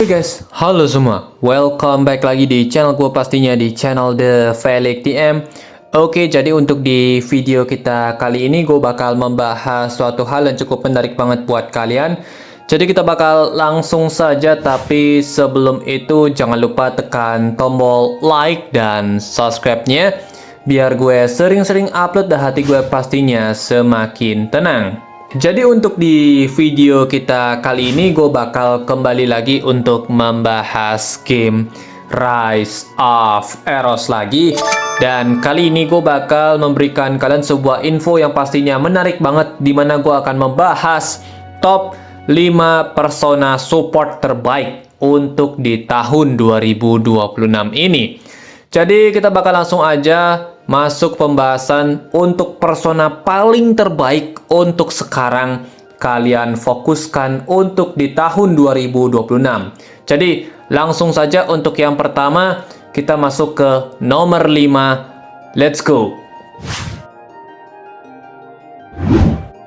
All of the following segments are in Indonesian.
Oke guys, halo semua. Welcome back lagi di channel gue, pastinya di channel The Felix TM. Oke, jadi untuk di video kita kali ini gue bakal membahas suatu hal yang cukup menarik banget buat kalian. Jadi kita bakal langsung saja, tapi sebelum itu jangan lupa tekan tombol like dan subscribe-nya biar gue sering-sering upload dan hati gue pastinya semakin tenang. Jadi untuk di video kita kali ini gue bakal kembali lagi untuk membahas game Rise of Eros lagi. Dan kali ini gue bakal memberikan kalian sebuah info yang pastinya menarik banget, dimana gue akan membahas top 5 persona support terbaik untuk di tahun 2026 ini. Jadi kita bakal langsung aja masuk pembahasan untuk persona paling terbaik untuk sekarang kalian fokuskan untuk di tahun 2026. Jadi langsung saja untuk yang pertama kita masuk ke nomor 5. Let's go.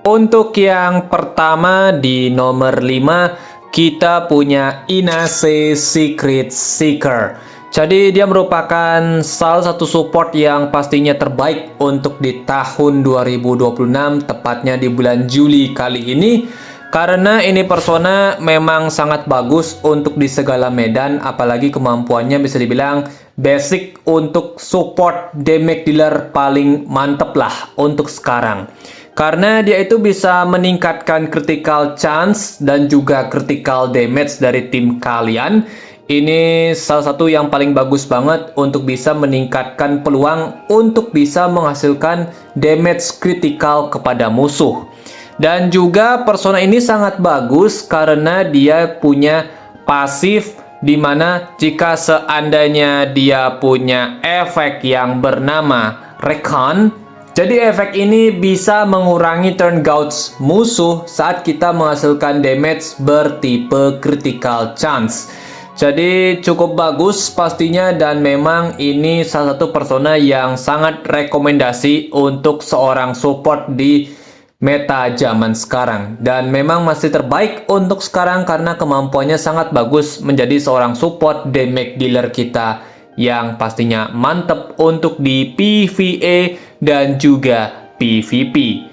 Untuk yang pertama di nomor 5 kita punya Inaze Secret Seeker. Jadi dia merupakan salah satu support yang pastinya terbaik untuk di tahun 2026, tepatnya di bulan Juli kali ini. Karena ini persona memang sangat bagus untuk di segala medan, apalagi kemampuannya bisa dibilang basic untuk support damage dealer paling mantep lah untuk sekarang. Karena dia itu bisa meningkatkan critical chance dan juga critical damage dari tim kalian. Ini salah satu yang paling bagus banget untuk bisa meningkatkan peluang untuk bisa menghasilkan damage critical kepada musuh. Dan juga persona ini sangat bagus karena dia punya pasif, dimana jika seandainya dia punya efek yang bernama Recon, jadi efek ini bisa mengurangi turn gauge musuh saat kita menghasilkan damage bertipe critical chance. Jadi cukup bagus pastinya, dan memang ini salah satu persona yang sangat rekomendasi untuk seorang support di meta zaman sekarang. Dan memang masih terbaik untuk sekarang karena kemampuannya sangat bagus menjadi seorang support damage dealer kita yang pastinya mantep untuk di PvE dan juga PvP.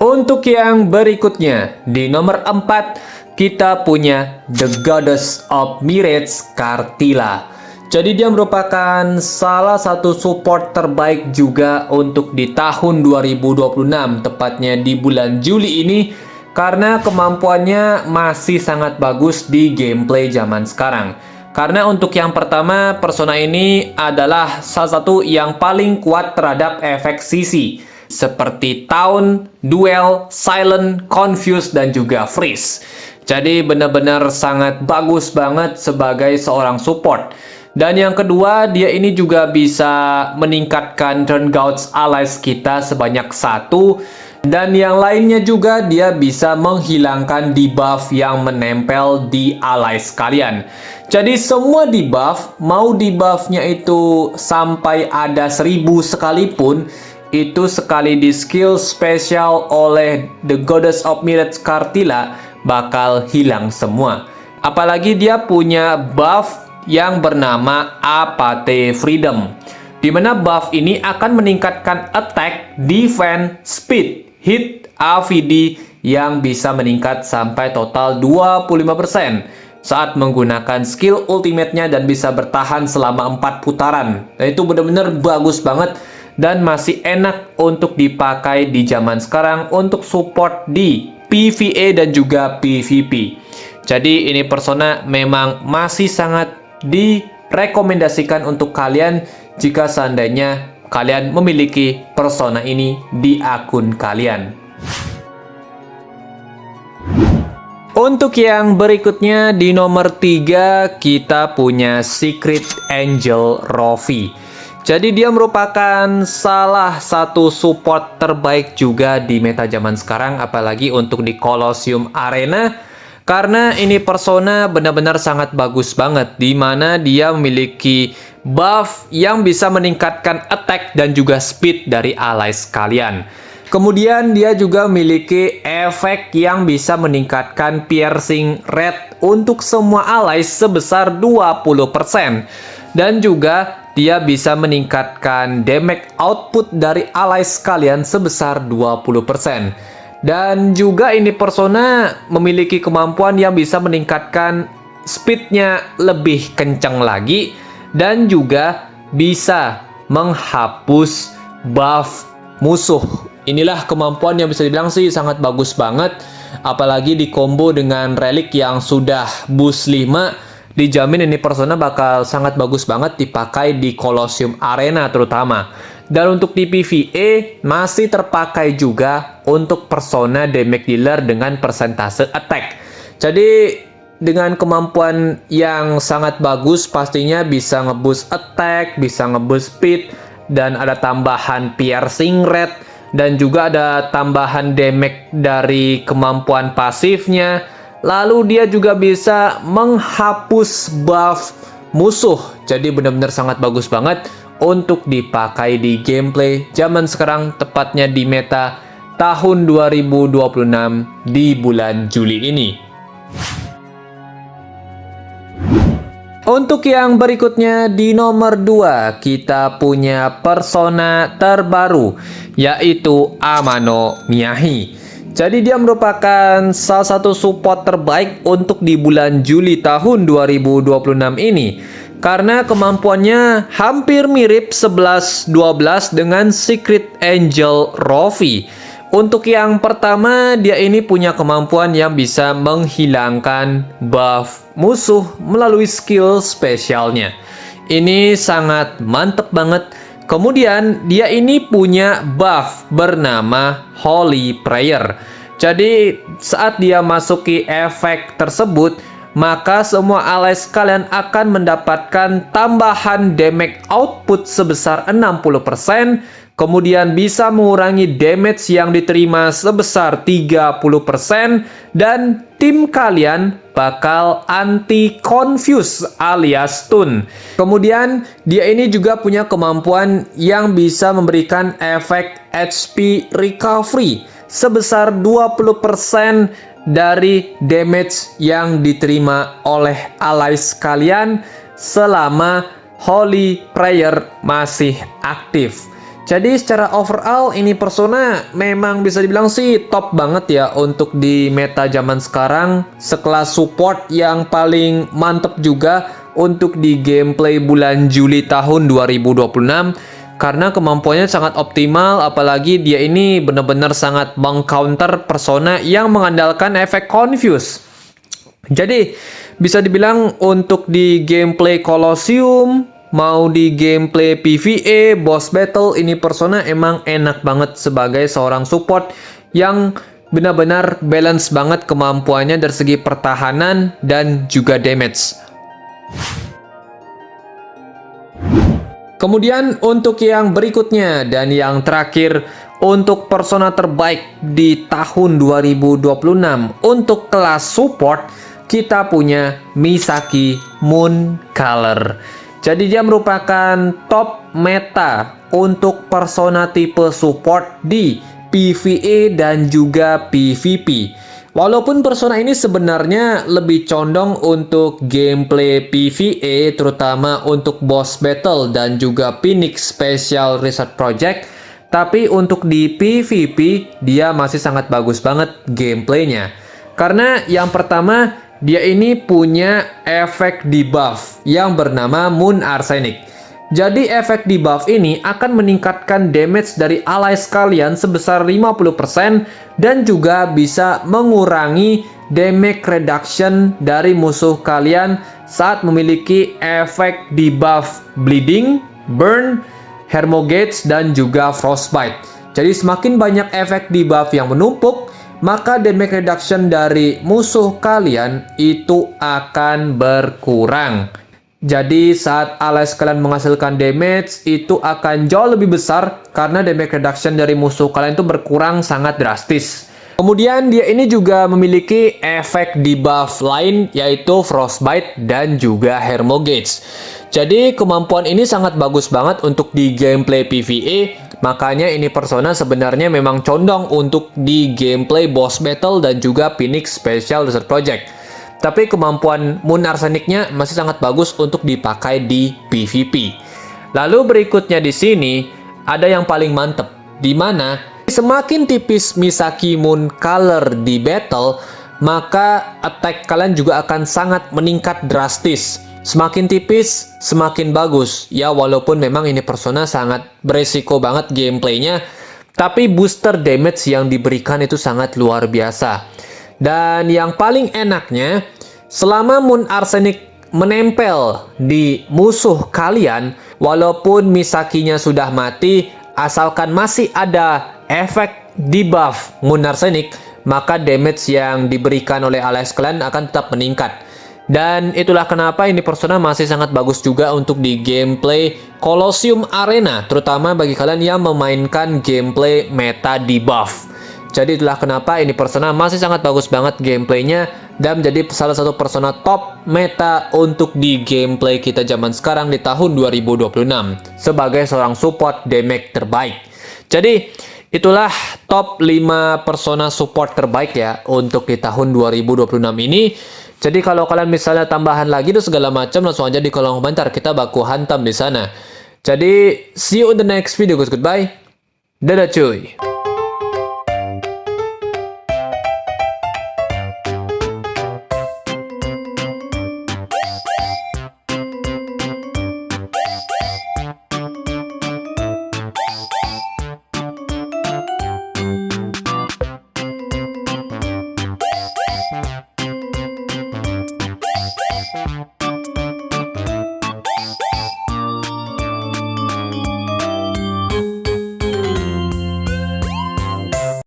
Untuk yang berikutnya, di nomor 4, kita punya The Goddess of Mirage, Cartilla. Jadi dia merupakan salah satu support terbaik juga untuk di tahun 2026, tepatnya di bulan Juli ini. Karena kemampuannya masih sangat bagus di gameplay zaman sekarang. Karena untuk yang pertama, persona ini adalah salah satu yang paling kuat terhadap efek CC. Seperti Taunt, Duel, Silent, Confuse, dan juga Freeze. Jadi benar-benar sangat bagus banget sebagai seorang support. Dan yang kedua, dia ini juga bisa meningkatkan turn gauge allies kita sebanyak 1. Dan yang lainnya juga dia bisa menghilangkan debuff yang menempel di allies kalian. Jadi semua debuff, mau debuffnya itu sampai ada 1000 sekalipun, itu sekali di skill spesial oleh The Goddess of Mirage Cartilla bakal hilang semua. Apalagi dia punya buff yang bernama Apathy Freedom, dimana buff ini akan meningkatkan attack, defense, speed, hit, AVD yang bisa meningkat sampai total 25% saat menggunakan skill ultimate-nya dan bisa bertahan selama 4 putaran. Nah, itu benar-benar bagus banget dan masih enak untuk dipakai di zaman sekarang untuk support di PvE dan juga PvP. Jadi ini persona memang masih sangat direkomendasikan untuk kalian jika seandainya kalian memiliki persona ini di akun kalian. Untuk yang berikutnya di nomor 3 kita punya Secret Angel Rofi. Jadi dia merupakan salah satu support terbaik juga di meta zaman sekarang, apalagi untuk di Colosseum Arena. Karena ini persona benar-benar sangat bagus banget, di mana dia memiliki buff yang bisa meningkatkan attack dan juga speed dari allies kalian. Kemudian dia juga memiliki efek yang bisa meningkatkan piercing rate untuk semua alay sebesar 20%. Dan juga dia bisa meningkatkan damage output dari alay sekalian sebesar 20%. Dan juga ini persona memiliki kemampuan yang bisa meningkatkan speednya lebih kencang lagi. Dan juga bisa menghapus buff musuh. Inilah kemampuan yang bisa dibilang sih sangat bagus banget. Apalagi di combo dengan relik yang sudah boost 5. Dijamin ini persona bakal sangat bagus banget dipakai di Colosseum Arena terutama. Dan untuk di PvE masih terpakai juga untuk persona damage dealer dengan persentase attack. Jadi dengan kemampuan yang sangat bagus pastinya bisa ngeboost attack, bisa ngeboost speed, dan ada tambahan piercing rate, dan juga ada tambahan damage dari kemampuan pasifnya. Lalu dia juga bisa menghapus buff musuh. Jadi benar-benar sangat bagus banget untuk dipakai di gameplay zaman sekarang, tepatnya di meta tahun 2026 di bulan Juli ini. Untuk yang berikutnya di nomor 2 kita punya persona terbaru, yaitu Amano Miyahi. Jadi dia merupakan salah satu support terbaik untuk di bulan Juli tahun 2026 ini. Karena kemampuannya hampir mirip 11-12 dengan Secret Angel Rofi. Untuk yang pertama, dia ini punya kemampuan yang bisa menghilangkan buff musuh melalui skill spesialnya. Ini sangat mantep banget. Kemudian dia ini punya buff bernama Holy Prayer. Jadi saat dia masuki efek tersebut, maka semua alay sekalian akan mendapatkan tambahan damage output sebesar 60%. Kemudian bisa mengurangi damage yang diterima sebesar 30%. Dan tim kalian bakal anti-confuse alias stun. Kemudian dia ini juga punya kemampuan yang bisa memberikan efek HP recovery sebesar 20% dari damage yang diterima oleh alay sekalian selama Holy Prayer masih aktif. Jadi secara overall ini persona memang bisa dibilang sih top banget ya untuk di meta zaman sekarang. Sekelas support yang paling mantep juga untuk di gameplay bulan Juli tahun 2026. Karena kemampuannya sangat optimal, apalagi dia ini benar-benar sangat meng-counter persona yang mengandalkan efek confuse. Jadi bisa dibilang untuk di gameplay Colosseum, mau di gameplay PvE, boss battle, ini persona emang enak banget sebagai seorang support yang benar-benar balance banget kemampuannya dari segi pertahanan dan juga damage. Kemudian untuk yang berikutnya dan yang terakhir untuk persona terbaik di tahun 2026 untuk kelas support, kita punya Misaki Mooncaller. Jadi dia merupakan top meta untuk persona tipe support di PvE dan juga PvP. Walaupun persona ini sebenarnya lebih condong untuk gameplay PvE, terutama untuk boss battle dan juga Phoenix Special Research Project, tapi untuk di PvP dia masih sangat bagus banget gameplaynya. Karena yang pertama, dia ini punya efek debuff yang bernama Moon Arsenic. Jadi efek debuff ini akan meningkatkan damage dari alay sekalian sebesar 50% dan juga bisa mengurangi damage reduction dari musuh kalian saat memiliki efek debuff Bleeding, Burn, Hermogates, dan juga Frostbite. Jadi semakin banyak efek debuff yang menumpuk, maka damage reduction dari musuh kalian itu akan berkurang. Jadi saat alay sekalian menghasilkan damage itu akan jauh lebih besar karena damage reduction dari musuh kalian itu berkurang sangat drastis. Kemudian dia ini juga memiliki efek debuff lain yaitu Frostbite dan juga Hermogates. Jadi kemampuan ini sangat bagus banget untuk di gameplay PvE Makanya ini persona sebenarnya memang condong untuk di gameplay boss battle dan juga Phoenix Special Desert Project. Tapi kemampuan Moon Arsenic-nya masih sangat bagus untuk dipakai di PvP. Lalu berikutnya di sini ada yang paling mantep, di mana semakin tipis Misaki Moon Color di battle, maka attack kalian juga akan sangat meningkat drastis. Semakin tipis, semakin bagus. Ya, walaupun memang ini persona sangat beresiko banget gameplaynya, tapi booster damage yang diberikan itu sangat luar biasa. Dan yang paling enaknya, selama Moon Arsenic menempel di musuh kalian, walaupun Misakinya sudah mati, asalkan masih ada efek debuff Moon Arsenic, maka damage yang diberikan oleh alias kalian akan tetap meningkat. Dan itulah kenapa ini persona masih sangat bagus juga untuk di gameplay Colosseum Arena, terutama bagi kalian yang memainkan gameplay meta debuff. Jadi itulah kenapa ini persona masih sangat bagus banget gameplaynya dan menjadi salah satu persona top meta untuk di gameplay kita zaman sekarang di tahun 2026 sebagai seorang support damage terbaik. Jadi itulah top 5 persona support terbaik ya untuk di tahun 2026 ini. Jadi kalau kalian misalnya tambahan lagi dan segala macam, langsung aja di kolom komentar, kita baku hantam di sana. Jadi see you in the next video guys, goodbye. Dadah cuy.